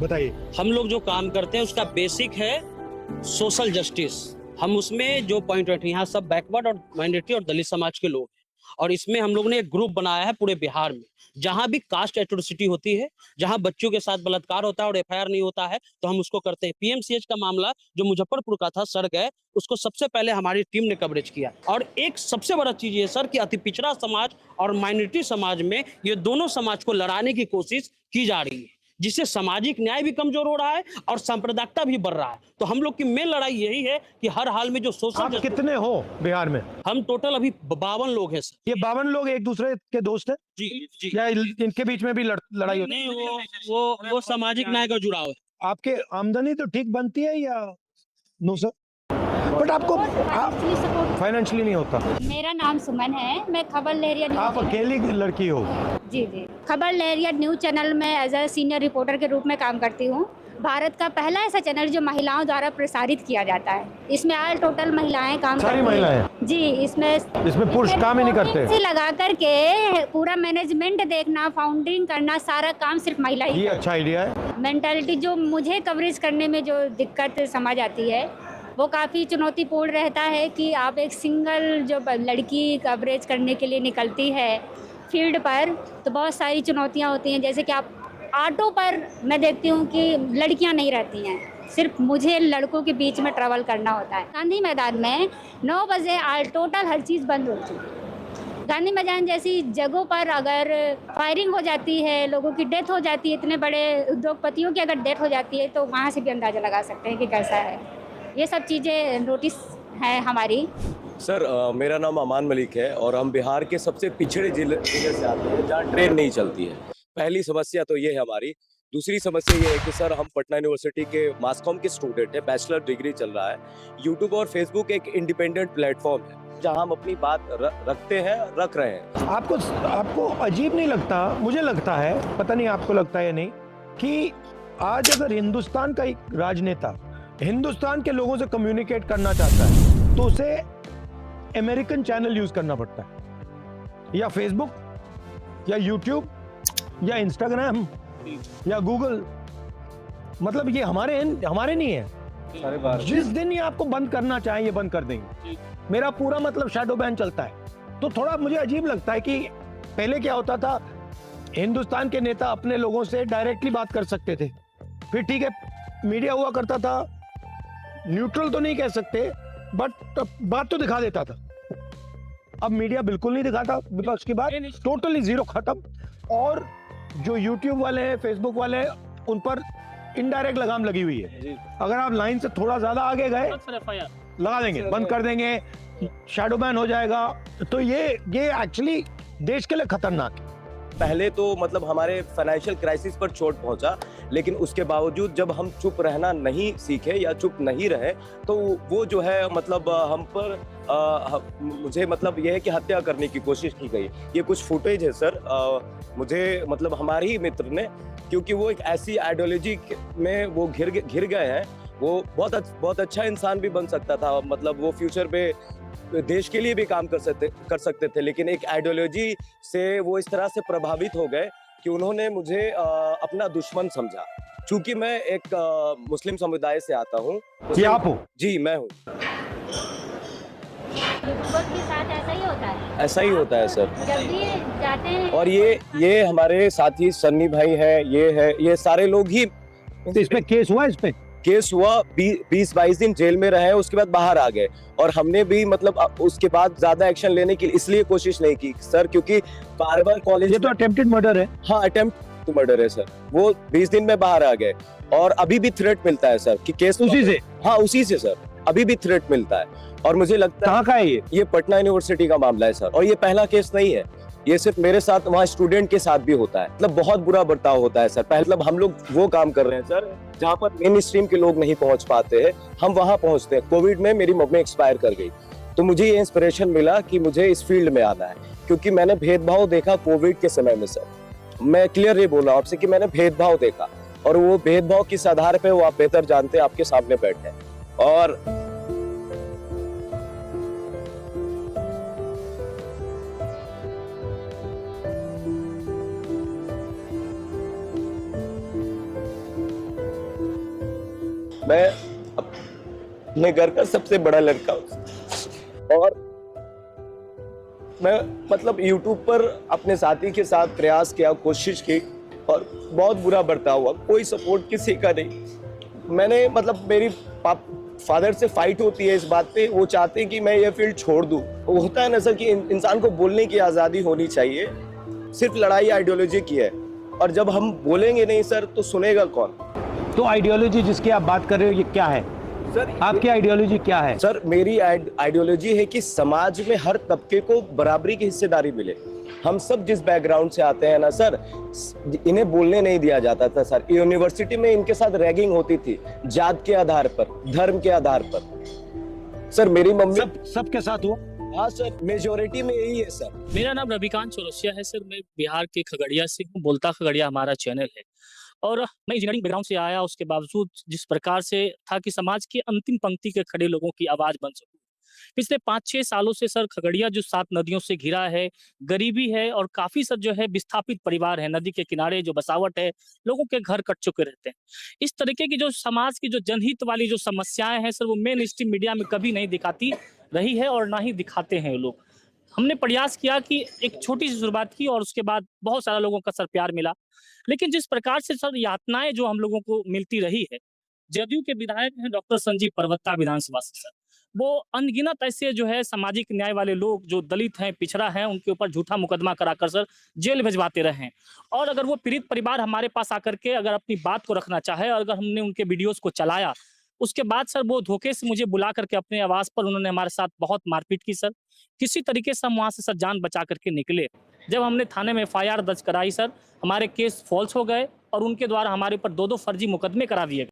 बताइए। हम लोग जो काम करते हैं उसका बेसिक है सोशल जस्टिस। हम उसमें जो पॉइंट रखते हैं, यहाँ सब बैकवर्ड और माइनॉरिटी और दलित समाज के लोग हैं, और इसमें हम लोग ने एक ग्रुप बनाया है पूरे बिहार में। जहां भी कास्ट एट्रोसिटी होती है, जहां बच्चों के साथ बलात्कार होता है और एफआईआर नहीं होता है, तो हम उसको करते हैं। पीएमसीएच का मामला जो मुजफ्फरपुर का था, सड़ गए, उसको सबसे पहले हमारी टीम ने कवरेज किया। और एक सबसे बड़ा चीज ये सर कि अति पिछड़ा समाज और माइनॉरिटी समाज में ये दोनों समाज को लड़ाने की कोशिश की जा रही है, जिससे सामाजिक न्याय भी कमजोर हो रहा है और सांप्रदायिकता भी बढ़ रहा है। तो हम लोग की मेन लड़ाई यही है कि हर हाल में जो सोशल आप कितने हो बिहार में? हम टोटल अभी 52 लोग हैं सर। ये 52 लोग एक दूसरे के दोस्त हैं जी जी। या इनके बीच में भी लड़ाई होती है? नहीं, वो सामाजिक न्याय का जुड़ाव है। आपके आमदनी तो ठीक बनती है या नो सर? बट आपको फाइनेंशियली नहीं होता। मेरा नाम सुमन है, मैं खबर लहरिया आप अकेली लड़की हो? जी जी, खबर लहरिया न्यूज चैनल में एज ए सीनियर रिपोर्टर के रूप में काम करती हूँ। भारत का पहला ऐसा चैनल जो महिलाओं द्वारा प्रसारित किया जाता है। इसमें ऑल टोटल महिलाएं काम करती हैं। सारी महिलाएं? जी, इसमें पुरुष काम ही नहीं करते? से लगा करके पूरा मैनेजमेंट देखना, फाउंडिंग करना, सारा काम सिर्फ महिला ही। ये अच्छा आइडिया है। मेंटालिटी जो मुझे कवरेज करने में जो दिक्कत समझ आती है, वो काफ़ी चुनौतीपूर्ण रहता है कि आप एक सिंगल जो लड़की कवरेज करने के लिए निकलती है फील्ड पर, तो बहुत सारी चुनौतियाँ होती हैं। जैसे कि आप ऑटो पर मैं देखती हूँ कि लड़कियाँ नहीं रहती हैं, सिर्फ मुझे लड़कों के बीच में ट्रैवल करना होता है। गांधी मैदान में 9 बजे टोटल हर चीज़ बंद होती है। गांधी मैदान जैसी जगहों पर अगर फायरिंग हो जाती है, लोगों की डेथ हो जाती है, इतने बड़े उद्योगपतियों की अगर डेथ हो जाती है, तो वहाँ से भी अंदाज़ा लगा सकते हैं कि कैसा है। ये सब चीज़ें नोटिस है हमारी। सर मेरा नाम अमान मलिक है और हम बिहार के सबसे पिछड़े जिले से आते हैं जहाँ ट्रेन नहीं चलती है। पहली समस्या तो ये है हमारी। दूसरी समस्या ये है कि सर हम पटना यूनिवर्सिटी के मास कॉम के स्टूडेंट हैं, बैचलर डिग्री चल रहा है। यूट्यूब और फेसबुक एक इंडिपेंडेंट प्लेटफॉर्म है जहाँ हम अपनी बात रखते हैं, रख रहे हैं। आपको अजीब नहीं लगता? मुझे लगता है, पता नहीं आपको लगता है या नहीं, कि आज अगर हिंदुस्तान का एक राजनेता हिंदुस्तान के लोगों से कम्युनिकेट करना चाहता है तो उसे अमेरिकन चैनल यूज करना पड़ता है, या फेसबुक या यूट्यूब या इंस्टाग्राम या गूगल। मतलब ये हमारे नहीं है। जिस दिन ये आपको बंद करना चाहें ये बंद कर देंगे। मेरा पूरा मतलब शैडो बैन चलता है। तो थोड़ा मुझे अजीब लगता है कि पहले क्या होता था, हिंदुस्तान के नेता अपने लोगों से डायरेक्टली बात कर सकते थे, फिर ठीक है मीडिया हुआ करता था, न्यूट्रल तो नहीं कह सकते बट बात तो दिखा देता था। अब मीडिया बिल्कुल नहीं दिखाता, विपक्ष की बात टोटली जीरो, खत्म। और जो यूट्यूब वाले हैं, फेसबुक वाले हैं, उन पर इनडायरेक्ट लगाम लगी हुई है। अगर आप लाइन से थोड़ा ज्यादा आगे गए लगा देंगे, बंद कर देंगे, शैडो बैन हो जाएगा। तो ये एक्चुअली देश के लिए खतरनाक है। पहले तो मतलब हमारे फाइनेंशियल क्राइसिस पर चोट पहुंचा, लेकिन उसके बावजूद जब हम चुप रहना नहीं सीखे या चुप नहीं रहे तो वो जो है मतलब हम पर मुझे मतलब यह है कि हत्या करने की कोशिश की गई। ये कुछ फुटेज है सर, मुझे मतलब हमारे ही मित्र ने, क्योंकि वो एक ऐसी आइडियोलॉजी में वो घिर गए हैं। वो बहुत अच्छा इंसान भी बन सकता था, मतलब वो फ्यूचर पे देश के लिए भी काम कर सकते थे, लेकिन एक आइडियोलॉजी से वो इस तरह से प्रभावित हो गए कि उन्होंने मुझे अपना दुश्मन समझा। चूंकि मैं एक मुस्लिम समुदाय से आता हूँ। ये आप हो? जी मैं हूँ। युवक के साथ ऐसा ही होता है? ऐसा ही होता है सर। जब भी जाते हैं। और ये हमारे साथी सन्नी भाई हैं, ये सारे लोग ही। तो इसमें केस हुआ? केस हुआ, 20-22 दिन जेल में रहे, उसके बाद बाहर आ गए। और हमने भी मतलब उसके बाद ज्यादा एक्शन लेने की इसलिए कोशिश नहीं की सर, क्योंकि बार-बार कॉलेज। ये तो अटेम्प्टेड मर्डर है। हाँ, अटेम्प्ट टू मर्डर है सर। वो 20 दिन में बाहर आ गए और अभी भी थ्रेट मिलता है सर कि केस उसी से? हाँ उसी से सर, अभी भी थ्रेट मिलता है। और मुझे लगता है कहाँ का है ये पटना यूनिवर्सिटी का मामला है सर। और ये पहला केस नहीं है, ये सिर्फ मेरे साथ, वहाँ स्टूडेंट के साथ भी होता है। मतलब बहुत बुरा बर्ताव होता है सर। मतलब हम लोग वो काम कर रहे हैं सर जहाँ पर मेन स्ट्रीम के लोग नहीं पहुंच पाते हैं, हम वहाँ पहुंचते हैं। कोविड में मेरी मम्मी एक्सपायर कर गई, तो मुझे ये इंस्पिरेशन मिला कि मुझे इस फील्ड में आना है, क्योंकि मैंने भेदभाव देखा कोविड के समय में सर। मैं क्लियर ये बोल रहा हूँ आपसे कि मैंने भेदभाव देखा, और वो भेदभाव किस आधार पे वो आप बेहतर जानते हैं, आपके सामने बैठे हैं। और मैं अपने घर का सबसे बड़ा लड़का हूँ और मैं मतलब YouTube पर अपने साथी के साथ प्रयास किया, कोशिश की और बहुत बुरा बर्ताव हुआ, कोई सपोर्ट किसी का नहीं। मैंने मतलब मेरी फादर से फाइट होती है इस बात पे, वो चाहते हैं कि मैं ये फील्ड छोड़ दूं। वो होता है ना सर कि इंसान को बोलने की आज़ादी होनी चाहिए, सिर्फ लड़ाई आइडियोलॉजी की है और जब हम बोलेंगे नहीं सर तो सुनेगा कौन। तो आइडियोलॉजी जिसकी आप बात कर रहे हो ये क्या है सर आपकी आइडियोलॉजी क्या है? सर मेरी आइडियोलॉजी है कि समाज में हर तबके को बराबरी की हिस्सेदारी मिले। हम सब जिस बैकग्राउंड से आते हैं ना सर, इन्हें बोलने नहीं दिया जाता था सर। यूनिवर्सिटी में इनके साथ रैगिंग होती थी जात के आधार पर, धर्म के आधार पर। सर मेरी मम्मी सबके साथ हुआ? हाँ सर, मेजोरिटी में यही है सर। मेरा नाम रविकांत चौरसिया है सर। मैं बिहार के खगड़िया से हूँ। बोलता खगड़िया हमारा चैनल है और मैं इंजीनियरिंग बैकग्राउंड से आया। उसके बावजूद जिस प्रकार से था कि समाज के अंतिम पंक्ति के खड़े लोगों की आवाज बन सकूं, पिछले 5-6 सालों से सर खगड़िया जो 7 नदियों से घिरा है, गरीबी है और काफी सर जो है विस्थापित परिवार है। नदी के किनारे जो बसावट है, लोगों के घर कट चुके रहते हैं। इस तरीके की जो समाज की जो जनहित वाली जो समस्याएं हैं सर, वो मेन स्ट्रीम मीडिया में कभी नहीं दिखाती रही है और ना ही दिखाते हैं लोग। हमने प्रयास किया कि एक छोटी सी शुरुआत की और उसके बाद बहुत सारा लोगों का सर प्यार मिला। लेकिन जिस प्रकार से सर यातनाएं जो हम लोगों को मिलती रही है, जदयू के विधायक हैं डॉक्टर संजीव परवत्ता विधानसभा से सर, वो अनगिनत ऐसे जो है सामाजिक न्याय वाले लोग जो दलित हैं, पिछड़ा हैं, उनके ऊपर झूठा मुकदमा कराकर सर जेल भिजवाते रहे हैं। और अगर वो पीड़ित परिवार हमारे पास आकर के अगर अपनी बात को रखना चाहे और अगर हमने उनके वीडियोस को चलाया, उसके बाद सर वो धोखे से मुझे बुला करके अपने आवास पर उन्होंने हमारे साथ बहुत मारपीट की सर। किसी तरीके से हम वहाँ से सर जान बचा करके निकले। जब हमने थाने में FIR दर्ज कराई सर, हमारे केस फॉल्स हो गए और उनके द्वारा हमारे ऊपर 2-2 फर्जी मुकदमे करा दिए गए।